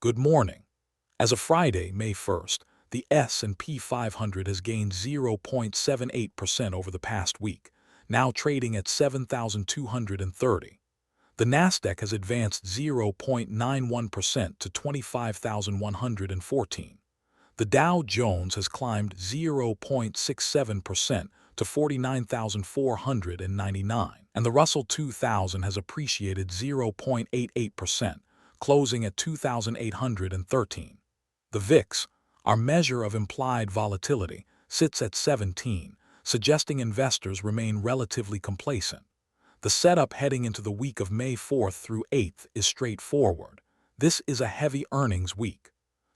Good morning. As of Friday, May 1st, the S&P 500 has gained 0.78% over the past week, now trading at 7,230. The Nasdaq has advanced 0.91% to 25,114. The Dow Jones has climbed 0.67% to 49,499, and the Russell 2000 has appreciated 0.88%, closing at 2,813. The VIX, our measure of implied volatility, sits at 17, suggesting investors remain relatively complacent. The setup heading into the week of May 4th through 8th is straightforward. This is a heavy earnings week.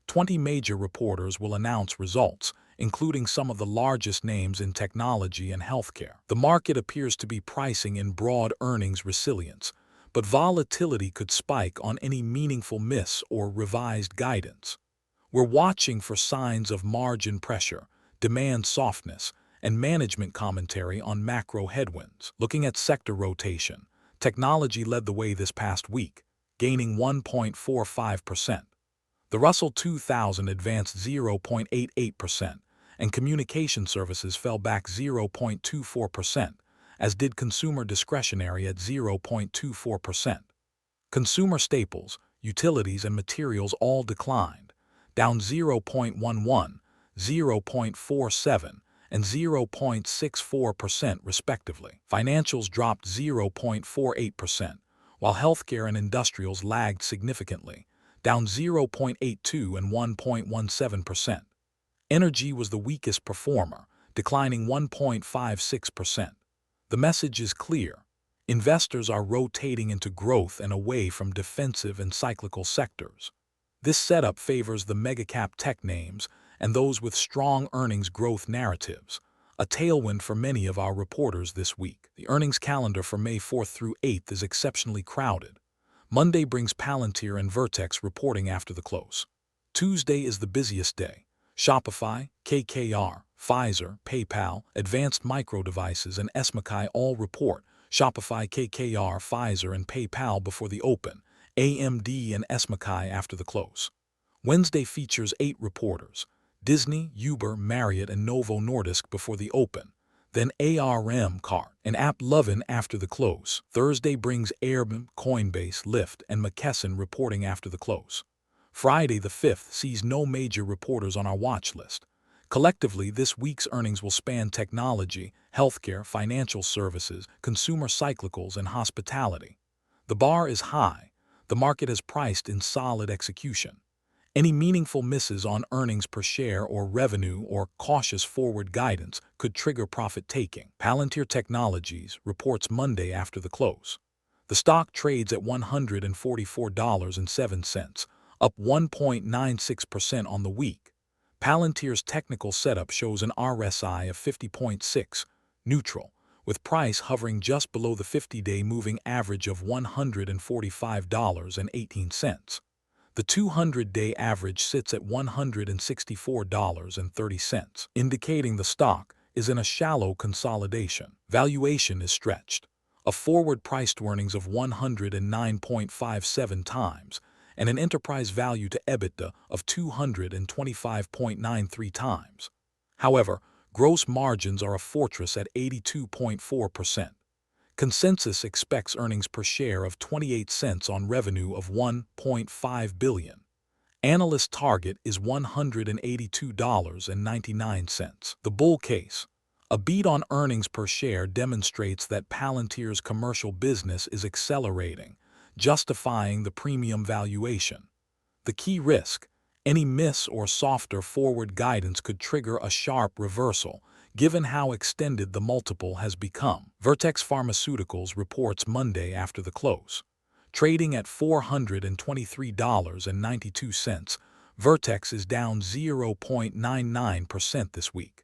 20 major reporters will announce results, including some of the largest names in technology and healthcare. The market appears to be pricing in broad earnings resilience, but volatility could spike on any meaningful miss or revised guidance. We're watching for signs of margin pressure, demand softness, and management commentary on macro headwinds. Looking at sector rotation, technology led the way this past week, gaining 1.45%. The Russell 2000 advanced 0.88%, and communication services fell back 0.24%, as did consumer discretionary at 0.24%. Consumer staples, utilities, and materials all declined, down 0.11, 0.47, and 0.64% respectively. Financials dropped 0.48%, while healthcare and industrials lagged significantly, down 0.82 and 1.17%. Energy was the weakest performer, declining 1.56%. The message is clear. Investors are rotating into growth and away from defensive and cyclical sectors. This setup favors the mega-cap tech names and those with strong earnings growth narratives, a tailwind for many of our reporters this week. The earnings calendar for May 4th through 8th is exceptionally crowded. Monday brings Palantir and Vertex reporting after the close. Tuesday is the busiest day. Shopify, KKR, Pfizer, PayPal, Advanced Micro Devices, and SMCI all report. Shopify, KKR, Pfizer, and PayPal before the open. AMD and SMCI after the close. Wednesday features 8 reporters: Disney, Uber, Marriott, and Novo Nordisk before the open. Then ARM, Cart, and AppLovin after the close. Thursday brings Airbnb, Coinbase, Lyft, and McKesson reporting after the close. Friday the 5th sees no major reporters on our watch list. Collectively, this week's earnings will span technology, healthcare, financial services, consumer cyclicals, and hospitality. The bar is high. The market has priced in solid execution. Any meaningful misses on earnings per share or revenue or cautious forward guidance could trigger profit-taking. Palantir Technologies reports Monday after the close. The stock trades at $144.07, up 1.96% on the week. Palantir's technical setup shows an RSI of 50.6, neutral, with price hovering just below the 50-day moving average of $145.18. The 200-day average sits at $164.30, indicating the stock is in a shallow consolidation. Valuation is stretched. A forward-priced earnings of 109.57 times and an enterprise value to EBITDA of 225.93 times. However, gross margins are a fortress at 82.4%. Consensus expects earnings per share of 28 cents on revenue of $1.5 billion. Analyst target is $182.99. The bull case. A beat on earnings per share demonstrates that Palantir's commercial business is accelerating, justifying the premium valuation. The key risk: any miss or softer forward guidance could trigger a sharp reversal, given how extended the multiple has become. Vertex Pharmaceuticals reports Monday after the close. Trading at $423.92, Vertex is down 0.99% this week.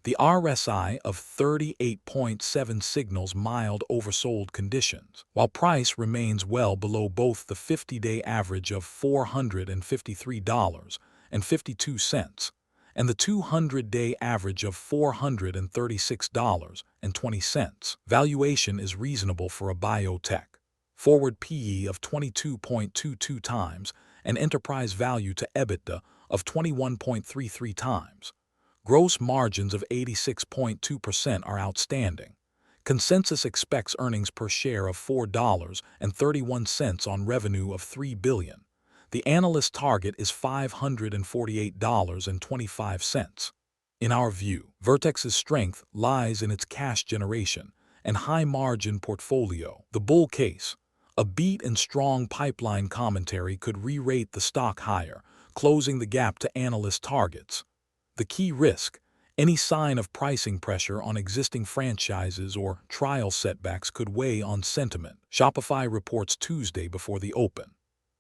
The RSI of 38.7 signals mild oversold conditions, while price remains well below both the 50-day average of $453.52 and the 200-day average of $436.20. Valuation is reasonable for a biotech. Forward PE of 22.22 times and enterprise value to EBITDA of 21.33 times. Gross margins of 86.2% are outstanding. Consensus expects earnings per share of $4.31 on revenue of $3 billion. The analyst target is $548.25. In our view, Vertex's strength lies in its cash generation and high-margin portfolio. The bull case: a beat and strong pipeline commentary could re-rate the stock higher, closing the gap to analyst targets. The key risk: any sign of pricing pressure on existing franchises or trial setbacks could weigh on sentiment. Shopify reports Tuesday before the open.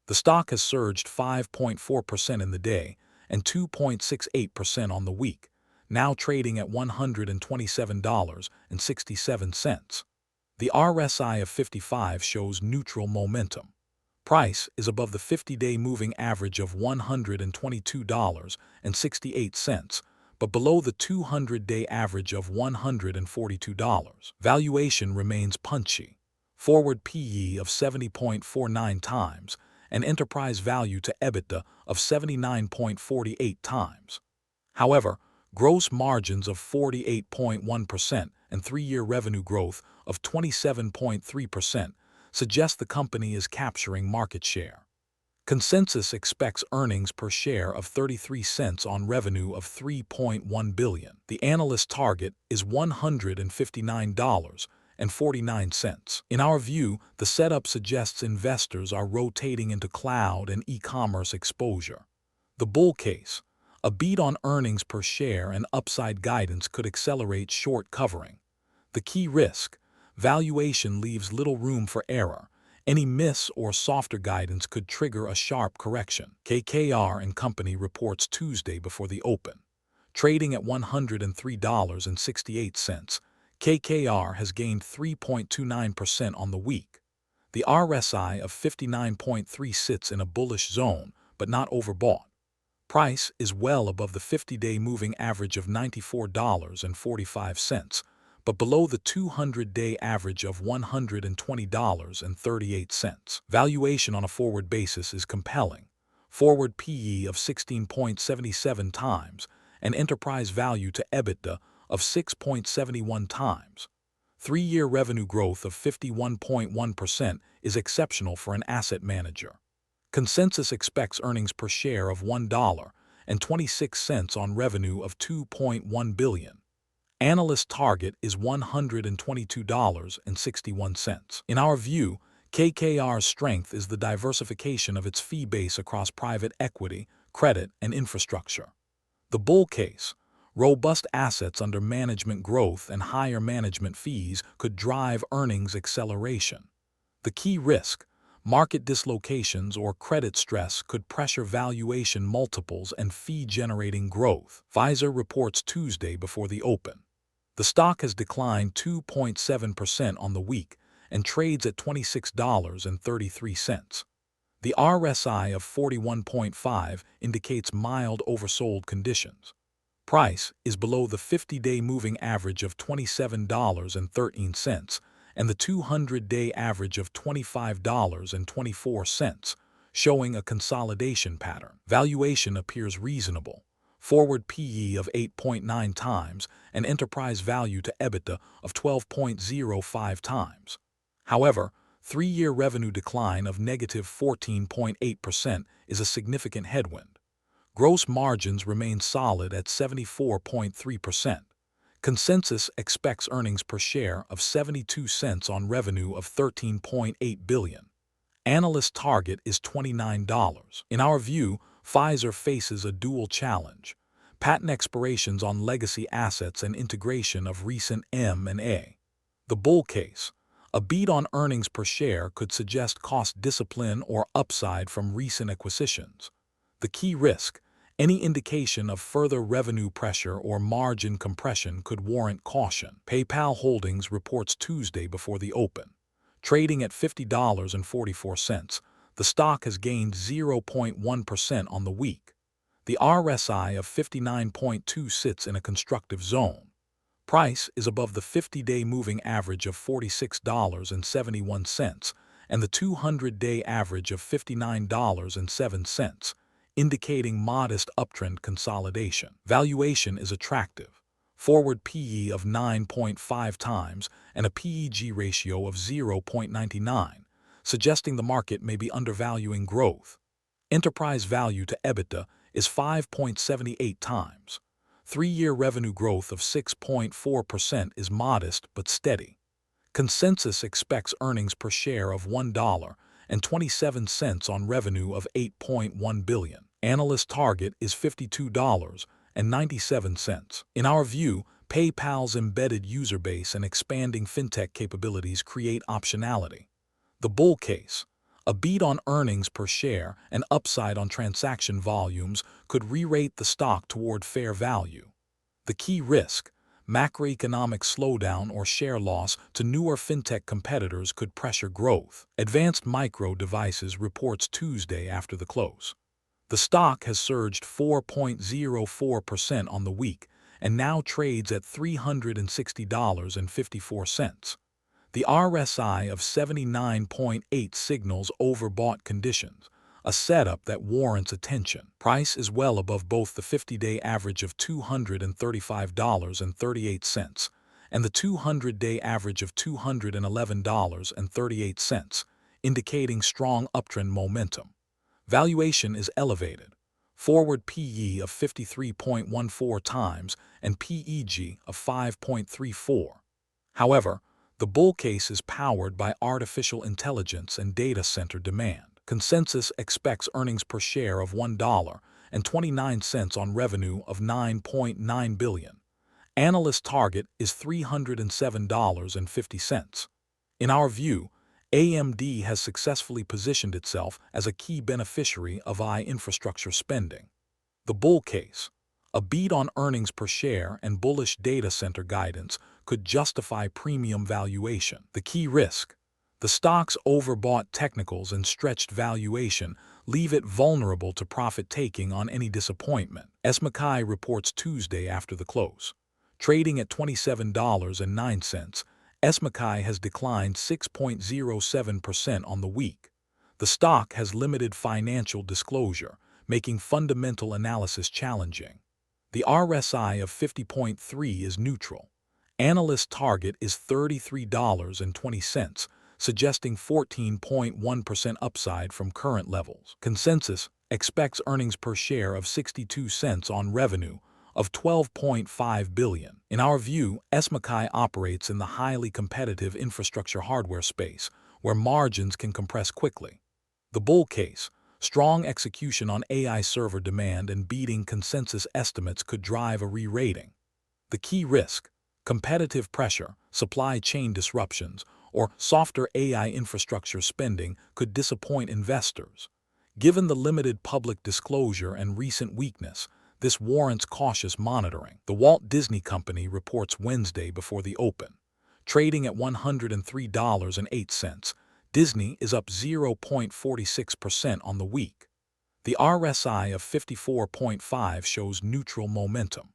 The stock has surged 5.4% in the day and 2.68% on the week, now trading at $127.67. The RSI of 55 shows neutral momentum. Price is above the 50-day moving average of $122.68, but below the 200-day average of $142. Valuation remains punchy. Forward PE of 70.49 times and enterprise value to EBITDA of 79.48 times. However, gross margins of 48.1% and three-year revenue growth of 27.3% suggest the company is capturing market share. Consensus expects earnings per share of 33 cents on revenue of $3.1 billion. The analyst target is $159.49. In our view, the setup suggests investors are rotating into cloud and e-commerce exposure. The bull case: a beat on earnings per share and upside guidance could accelerate short covering. The key risk: valuation leaves little room for error. Any miss or softer guidance could trigger a sharp correction. KKR & Company reports Tuesday before the open. Trading at $103.68, KKR has gained 3.29% on the week. The RSI of 59.3 sits in a bullish zone, but not overbought. Price is well above the 50-day moving average of $94.45, but below the 200-day average of $120.38. Valuation on a forward basis is compelling. Forward PE of 16.77 times and enterprise value to EBITDA of 6.71 times. Three-year revenue growth of 51.1% is exceptional for an asset manager. Consensus expects earnings per share of $1.26 on revenue of $2.1 billion. Analyst target is $122.61. In our view, KKR's strength is the diversification of its fee base across private equity, credit, and infrastructure. The bull case: robust assets under management growth and higher management fees could drive earnings acceleration. The key risk: market dislocations or credit stress could pressure valuation multiples and fee-generating growth. Pfizer reports Tuesday before the open. The stock has declined 2.7% on the week and trades at $26.33. The RSI of 41.5 indicates mild oversold conditions. Price is below the 50-day moving average of $27.13 and the 200-day average of $25.24, showing a consolidation pattern. Valuation appears reasonable. Forward PE of 8.9 times and enterprise value to EBITDA of 12.05 times. However, three-year revenue decline of negative 14.8% is a significant headwind. Gross margins remain solid at 74.3%. Consensus expects earnings per share of 72 cents on revenue of $13.8 billion. Analyst target is $29. In our view, Pfizer faces a dual challenge: patent expirations on legacy assets and integration of recent M&A. The bull case: a beat on earnings per share could suggest cost discipline or upside from recent acquisitions. The key risk: any indication of further revenue pressure or margin compression could warrant caution. PayPal Holdings reports Tuesday before the open. Trading at $50.44, the stock has gained 0.1% on the week. The RSI of 59.2 sits in a constructive zone. Price is above the 50-day moving average of $46.71 and the 200-day average of $59.07, indicating modest uptrend consolidation. Valuation is attractive. Forward PE of 9.5 times and a PEG ratio of 0.99, suggesting the market may be undervaluing growth. Enterprise value to EBITDA is 5.78 times. 3-year revenue growth of 6.4% is modest but steady. Consensus expects earnings per share of $1.27 on revenue of $8.1 billion. Analyst target is $52.97. In our view, PayPal's embedded user base and expanding fintech capabilities create optionality. The bull case: a beat on earnings per share and upside on transaction volumes could re-rate the stock toward fair value. The key risk: macroeconomic slowdown or share loss to newer fintech competitors could pressure growth. Advanced Micro Devices reports Tuesday after the close. The stock has surged 4.04% on the week and now trades at $360.54. The RSI of 79.8 signals overbought conditions, a setup that warrants attention. Price is well above both the 50-day average of $235.38 and the 200-day average of $211.38, indicating strong uptrend momentum. Valuation is elevated. Forward PE of 53.14 times and PEG of 5.34. However, the bull case is powered by artificial intelligence and data center demand. Consensus expects earnings per share of $1.29 on revenue of $9.9 billion. Analyst target is $307.50. In our view, AMD has successfully positioned itself as a key beneficiary of AI infrastructure spending. The bull case: a beat on earnings per share and bullish data center guidance could justify premium valuation. The key risk: the stock's overbought technicals and stretched valuation leave it vulnerable to profit-taking on any disappointment. SMCI reports Tuesday after the close. Trading at $27.09, SMCI has declined 6.07% on the week. The stock has limited financial disclosure, making fundamental analysis challenging. The RSI of 50.3 is neutral. Analyst target is $33.20, suggesting 14.1% upside from current levels. Consensus expects earnings per share of 62 cents on revenue of $12.5 billion. In our view, SMCI operates in the highly competitive infrastructure hardware space, where margins can compress quickly. The bull case: strong execution on AI server demand and beating consensus estimates could drive a re-rating. The key risk: competitive pressure, supply chain disruptions, or softer AI infrastructure spending could disappoint investors. Given the limited public disclosure and recent weakness, this warrants cautious monitoring. The Walt Disney Company reports Wednesday before the open. Trading at $103.08, Disney is up 0.46% on the week. The RSI of 54.5 shows neutral momentum.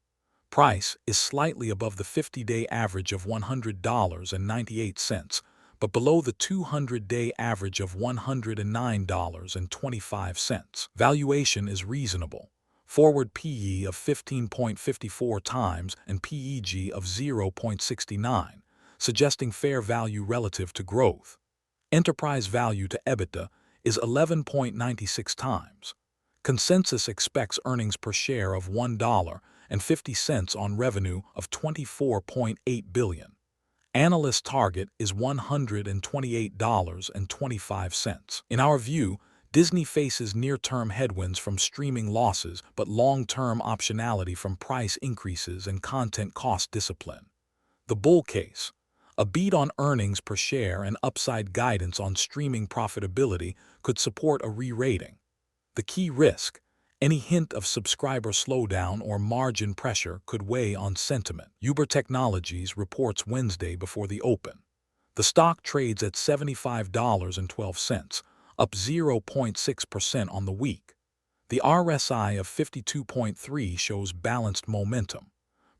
Price is slightly above the 50-day average of $100.98, but below the 200-day average of $109.25. Valuation is reasonable. Forward PE of 15.54 times and PEG of 0.69, suggesting fair value relative to growth. Enterprise value to EBITDA is 11.96 times. Consensus expects earnings per share of $1.50 on revenue of $24.8 billion. Analyst target is $128.25. In our view, Disney faces near-term headwinds from streaming losses but long-term optionality from price increases and content cost discipline. The bull case: a beat on earnings per share and upside guidance on streaming profitability could support a re-rating. The key risk: any hint of subscriber slowdown or margin pressure could weigh on sentiment. Uber Technologies reports Wednesday before the open. The stock trades at $75.12, up 0.6% on the week. The RSI of 52.3 shows balanced momentum.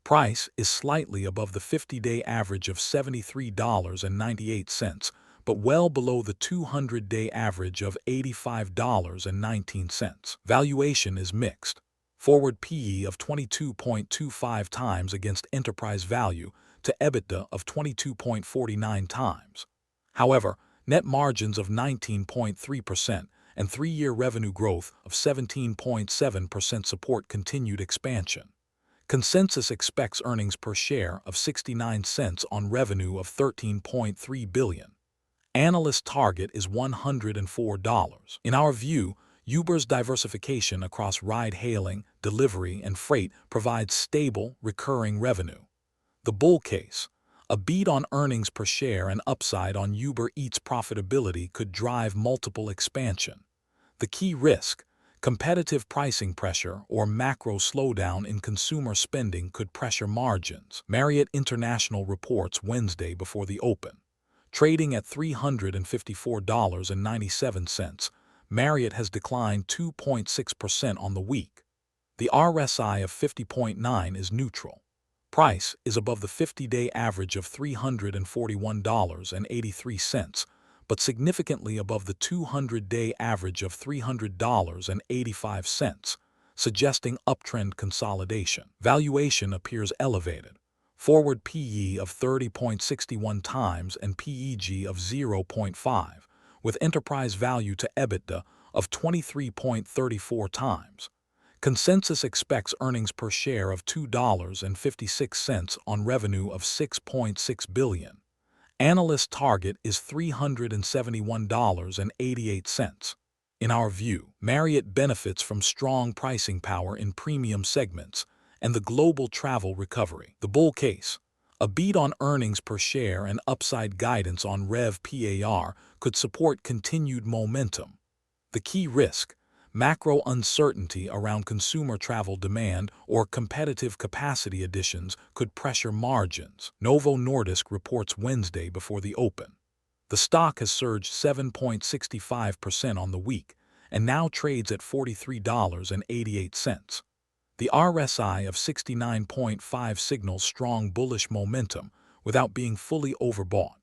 Price is slightly above the 50-day average of $73.98, but well below the 200-day average of $85.19. Valuation is mixed. Forward PE of 22.25 times against enterprise value to EBITDA of 22.49 times. However, net margins of 19.3% and three-year revenue growth of 17.7% support continued expansion. Consensus expects earnings per share of 69 cents on revenue of $13.3 billion. Analyst target is $104. In our view, Uber's diversification across ride-hailing, delivery, and freight provides stable, recurring revenue. The bull case: a beat on earnings per share and upside on Uber Eats profitability could drive multiple expansion. The key risk: competitive pricing pressure or macro slowdown in consumer spending could pressure margins. Marriott International reports Wednesday before the open. Trading at $354.97, Marriott has declined 2.6% on the week. The RSI of 50.9 is neutral. Price is above the 50-day average of $341.83, but significantly above the 200-day average of $300.85, suggesting uptrend consolidation. Valuation appears elevated. Forward PE of 30.61 times and PEG of 0.5, with enterprise value to EBITDA of 23.34 times. Consensus expects earnings per share of $2.56 on revenue of $6.6 billion. Analyst target is $371.88. In our view, Marriott benefits from strong pricing power in premium segments and the global travel recovery. The bull case: a beat on earnings per share and upside guidance on Rev PAR could support continued momentum. The key risk: macro uncertainty around consumer travel demand or competitive capacity additions could pressure margins. Novo Nordisk reports Wednesday before the open. The stock has surged 7.65% on the week and now trades at $43.88. The RSI of 69.5 signals strong bullish momentum without being fully overbought.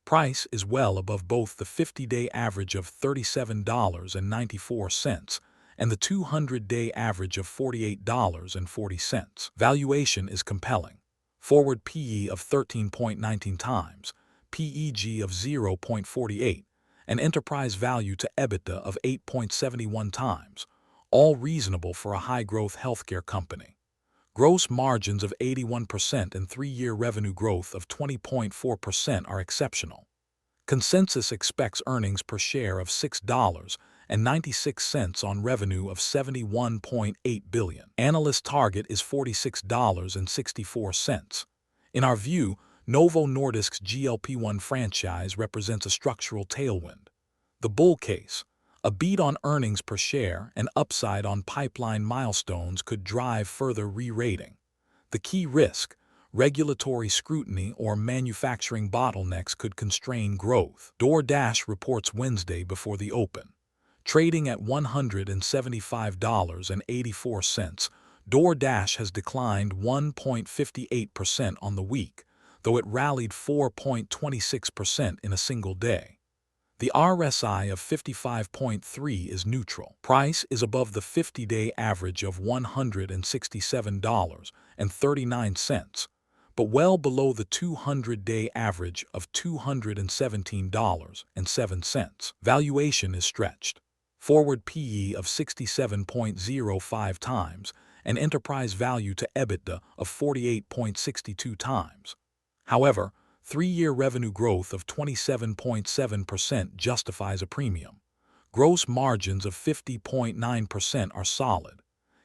Price is well above both the 50-day average of $37.94 and the 200-day average of $48.40. Valuation is compelling. Forward PE of 13.19 times, PEG of 0.48, and enterprise value to EBITDA of 8.71 times, all reasonable for a high-growth healthcare company. Gross margins of 81% and three-year revenue growth of 20.4% are exceptional. Consensus expects earnings per share of $6.96 on revenue of $71.8 billion. Analyst target is $46.64. In our view, Novo Nordisk's GLP-1 franchise represents a structural tailwind. The bull case: a beat on earnings per share and upside on pipeline milestones could drive further re-rating. The key risk: regulatory scrutiny or manufacturing bottlenecks could constrain growth. DoorDash reports Wednesday before the open. Trading at $175.84, DoorDash has declined 1.58% on the week, though it rallied 4.26% in a single day. The RSI of 55.3 is neutral. Price is above the 50-day average of $167.39, but well below the 200-day average of $217.07. Valuation is stretched. Forward PE of 67.05 times and enterprise value to EBITDA of 48.62 times. However, three-year revenue growth of 27.7% justifies a premium. Gross margins of 50.9% are solid.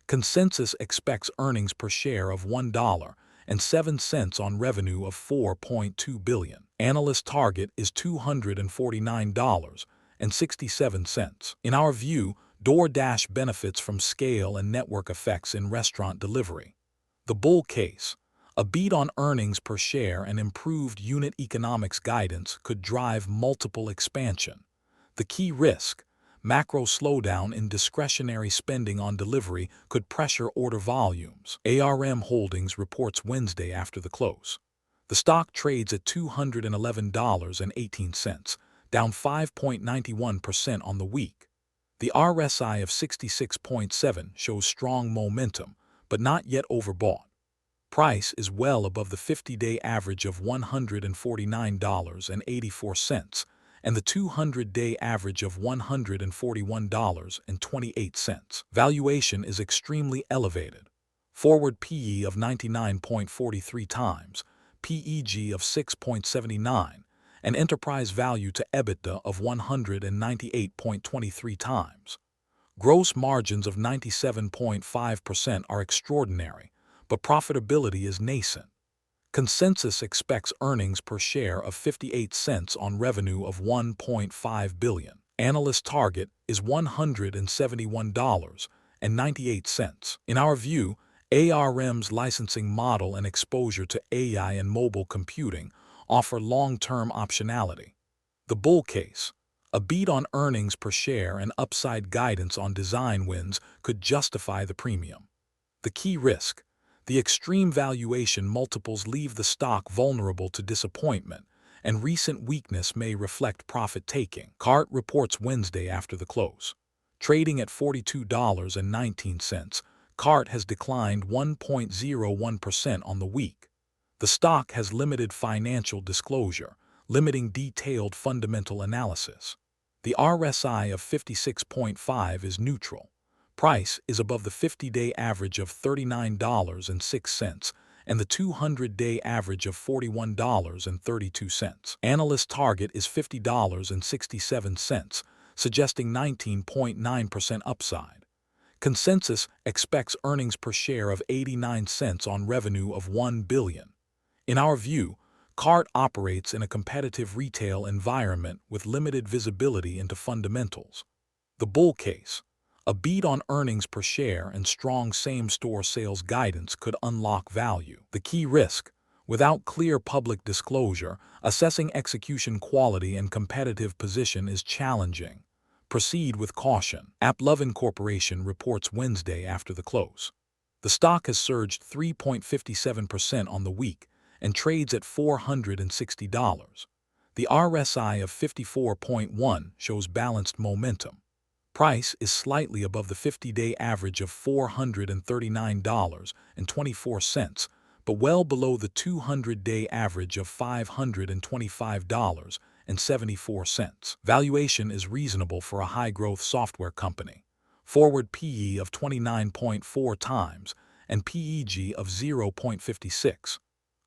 Consensus expects earnings per share of $1.07 on revenue of $4.2 billion. Analyst target is $249.67. In our view, DoorDash benefits from scale and network effects in restaurant delivery. The bull case: a beat on earnings per share and improved unit economics guidance could drive multiple expansion. The key risk: macro slowdown in discretionary spending on delivery could pressure order volumes. ARM Holdings reports Wednesday after the close. The stock trades at $211.18, down 5.91% on the week. The RSI of 66.7 shows strong momentum, but not yet overbought. Price is well above the 50-day average of $149.84 and the 200-day average of $141.28. Valuation is extremely elevated. Forward PE of 99.43 times, PEG of 6.79, and enterprise value to EBITDA of 198.23 times. Gross margins of 97.5% are extraordinary, but profitability is nascent. Consensus expects earnings per share of 58 cents on revenue of $1.5 billion. Analyst target is $171.98. In our view, ARM's licensing model and exposure to AI and mobile computing offer long-term optionality. The bull case: a beat on earnings per share and upside guidance on design wins could justify the premium. The key risk: the extreme valuation multiples leave the stock vulnerable to disappointment, and recent weakness may reflect profit-taking. CART reports Wednesday after the close. Trading at $42.19, CART has declined 1.01% on the week. The stock has limited financial disclosure, limiting detailed fundamental analysis. The RSI of 56.5 is neutral. Price is above the 50-day average of $39.06 and the 200-day average of $41.32. Analyst target is $50.67, suggesting 19.9% upside. Consensus expects earnings per share of 89 cents on revenue of $1 billion. In our view, CART operates in a competitive retail environment with limited visibility into fundamentals. The bull case: a beat on earnings per share and strong same-store sales guidance could unlock value. The key risk: without clear public disclosure, assessing execution quality and competitive position is challenging. Proceed with caution. AppLovin Corporation reports Wednesday after the close. The stock has surged 3.57% on the week and trades at $460. The RSI of 54.1 shows balanced momentum. Price is slightly above the 50-day average of $439.24, but well below the 200-day average of $525.74. Valuation is reasonable for a high-growth software company. Forward PE of 29.4 times and PEG of 0.56.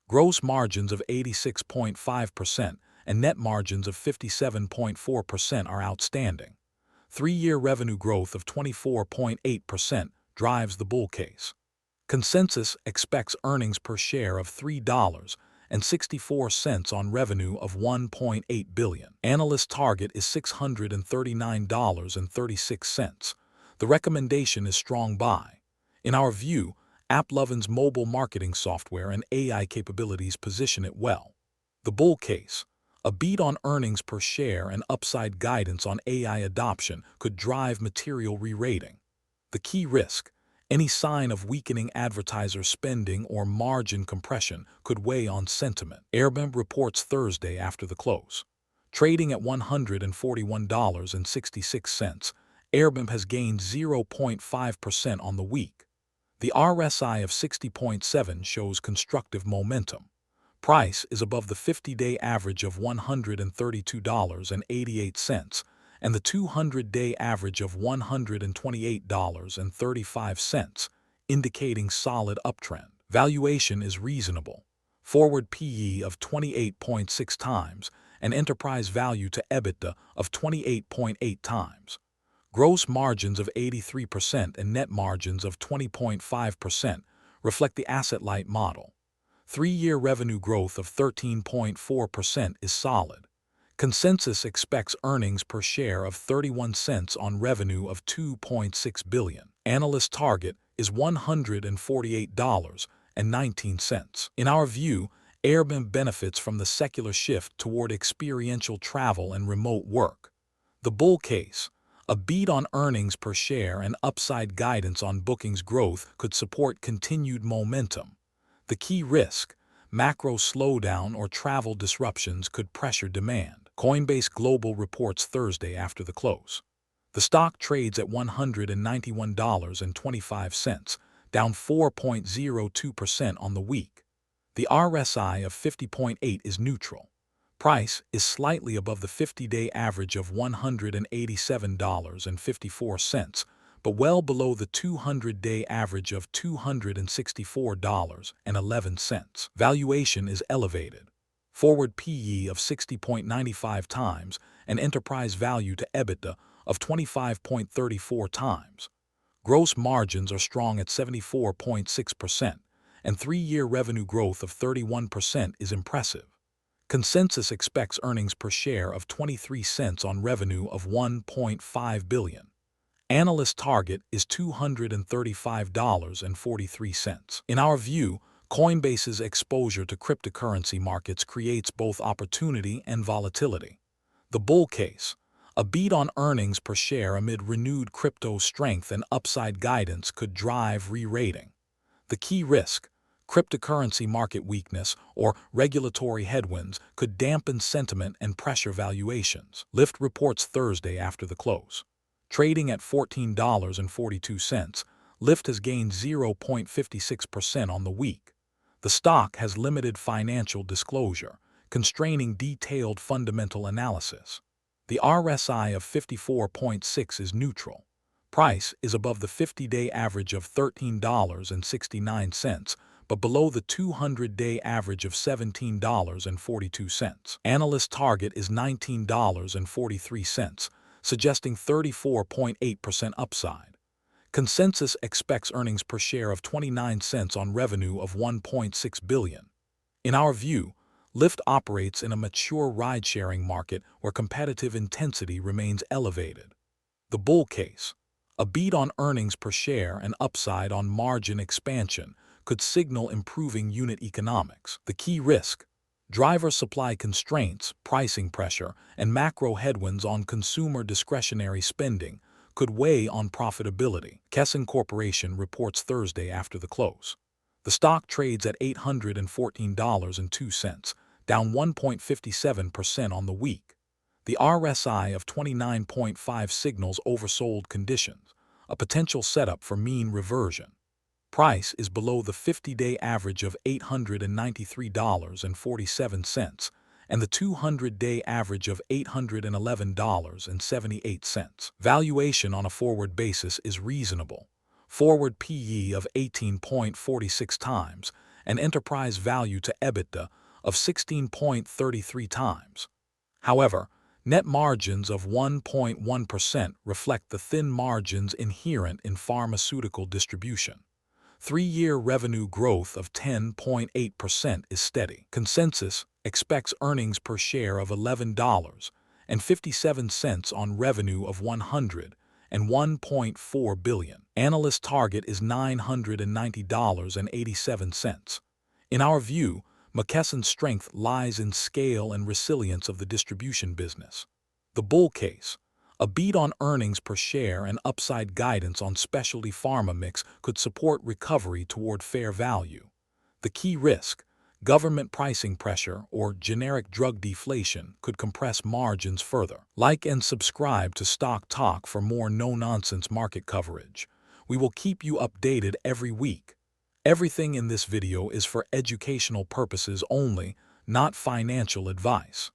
Gross margins of 86.5% and net margins of 57.4% are outstanding. 3-year revenue growth of 24.8% drives the bull case. Consensus expects earnings per share of $3.64 on revenue of $1.8 billion. Analyst target is $639.36. The recommendation is strong buy. In our view, AppLovin's mobile marketing software and AI capabilities position it well. The bull case: a beat on earnings per share and upside guidance on AI adoption could drive material re-rating. The key risk: any sign of weakening advertiser spending or margin compression could weigh on sentiment. Airbnb reports Thursday after the close. Trading at $141.66, Airbnb has gained 0.5% on the week. The RSI of 60.7 shows constructive momentum. Price is above the 50-day average of $132.88 and the 200-day average of $128.35, indicating solid uptrend. Valuation is reasonable. Forward PE of 28.6 times and enterprise value to EBITDA of 28.8 times. Gross margins of 83% and net margins of 20.5% reflect the asset-light model. 3-year revenue growth of 13.4% is solid. Consensus expects earnings per share of 31 cents on revenue of $2.6 billion. Analyst target is $148.19. In our view, Airbnb benefits from the secular shift toward experiential travel and remote work. The bull case: a beat on earnings per share and upside guidance on bookings growth could support continued momentum. The key risk: macro slowdown or travel disruptions could pressure demand. Coinbase Global reports Thursday after the close. The stock trades at $191.25, down 4.02% on the week. The RSI of 50.8 is neutral. Price is slightly above the 50-day average of $187.54, but well below the 200-day average of $264.11. Valuation is elevated. Forward PE of 60.95 times and enterprise value to EBITDA of 25.34 times. Gross margins are strong at 74.6%, and three-year revenue growth of 31% is impressive. Consensus expects earnings per share of 23 cents on revenue of $1.5 billion. Analyst target is $235.43. In our view, Coinbase's exposure to cryptocurrency markets creates both opportunity and volatility. The bull case: a beat on earnings per share amid renewed crypto strength and upside guidance could drive re-rating. The key risk: cryptocurrency market weakness or regulatory headwinds could dampen sentiment and pressure valuations. Lyft reports Thursday after the close. Trading at $14.42, Lyft has gained 0.56% on the week. The stock has limited financial disclosure, constraining detailed fundamental analysis. The RSI of 54.6 is neutral. Price is above the 50-day average of $13.69, but below the 200-day average of $17.42. Analyst target is $19.43, suggesting 34.8% upside. Consensus expects earnings per share of 29 cents on revenue of $1.6 billion. In our view, Lyft operates in a mature ride-sharing market where competitive intensity remains elevated. The bull case: a beat on earnings per share and upside on margin expansion could signal improving unit economics. The key risk: driver supply constraints, pricing pressure, and macro headwinds on consumer discretionary spending could weigh on profitability. McKesson Corporation reports Thursday after the close. The stock trades at $814.02, down 1.57% on the week. The RSI of 29.5 signals oversold conditions, a potential setup for mean reversion. Price is below the 50-day average of $893.47 and the 200-day average of $811.78. Valuation on a forward basis is reasonable. Forward PE of 18.46 times and enterprise value to EBITDA of 16.33 times. However, net margins of 1.1% reflect the thin margins inherent in pharmaceutical distribution. Three-year revenue growth of 10.8% is steady. Consensus expects earnings per share of $11.57 on revenue of $101.4 billion. Analyst target is $990.87. In our view, McKesson's strength lies in scale and resilience of the distribution business. The bull case: a beat on earnings per share and upside guidance on specialty pharma mix could support recovery toward fair value. The key risk: government pricing pressure or generic drug deflation could compress margins further. Like and subscribe to Stock Talk for more no-nonsense market coverage. We will keep you updated every week. Everything in this video is for educational purposes only, not financial advice.